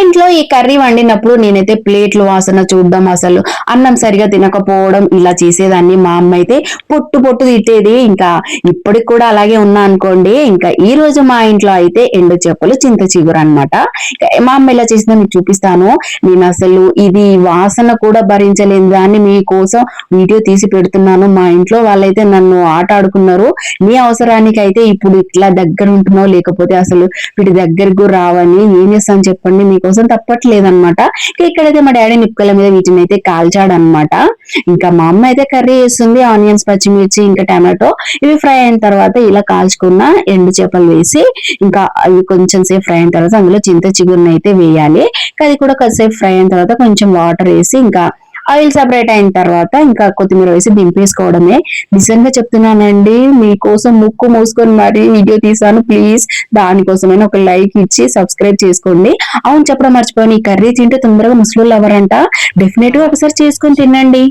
ఇంట్లో ఈ కర్రీ వండినప్పుడు నేనైతే ప్లేట్లు వాసన చూడడం, అసలు అన్నం సరిగా తినకపోవడం ఇలా చేసేదాన్ని. మా అమ్మ అయితే పొట్టు పొట్టు తిట్టేది. ఇంకా ఇప్పటికి కూడా అలాగే ఉన్నా అనుకోండి. ఇంకా ఈ రోజు మా ఇంట్లో అయితే ఎండు చేపలు చింత చిగురు అనమాట. మా అమ్మ ఇలా చేసిందో మీకు చూపిస్తాను. నేను అసలు ఇది వాసన కూడా భరించలేని దాన్ని మీకోసం వీడియో తీసి పెడుతున్నాను. మా ఇంట్లో వాళ్ళైతే నన్ను ఆట ఆడుకున్నారు. నీ అవసరానికి అయితే ఇప్పుడు ఇట్లా దగ్గర ఉంటున్నావు, లేకపోతే అసలు వీటి దగ్గరకు రావని ఏం చేస్తాను చెప్పండి, మీకోసం తప్పట్లేదన్నమాట. ఇక్కడైతే మా డాడీ నిప్పుకల మీద వీటిని అయితే కాల్చాడనమాట. ఇంకా మా అమ్మ అయితే కర్రీ వేస్తుంది, ఆనియన్స్, పచ్చిమిర్చి, ఇంకా టమాటో ఇవి ఫ్రై అయిన తర్వాత ఇలా కాల్చుకున్న ఎండు చేపలు వేసి ఇంకా అవి కొంచెం సేపు ఫ్రై అయిన తర్వాత అందులో చింత చిగురుని అయితే వేయాలి. అది కూడా కొద్దిసేపు ఫ్రై అయిన తర్వాత కొంచెం వాటర్ వేసి ఇంకా ఆయిల్ సపరేట్ అయిన తర్వాత ఇంకా కొత్తిమీర వేసి దింపేసుకోవడమే. నిజంగా చెప్తున్నానండి, మీకోసం ముక్కు మూసుకొని మరీ వీడియో తీసాను. ప్లీజ్ దానికోసమైనా ఒక లైక్ ఇచ్చి సబ్స్క్రైబ్ చేసుకోండి. అవును, చెప్పడం మర్చిపోయాను, ఈ కర్రీ తింటే తొందరగా ముసలోళ్ళు అవ్వరంట. డెఫినెట్ గా ఒకసారి చేసుకొని తినండి.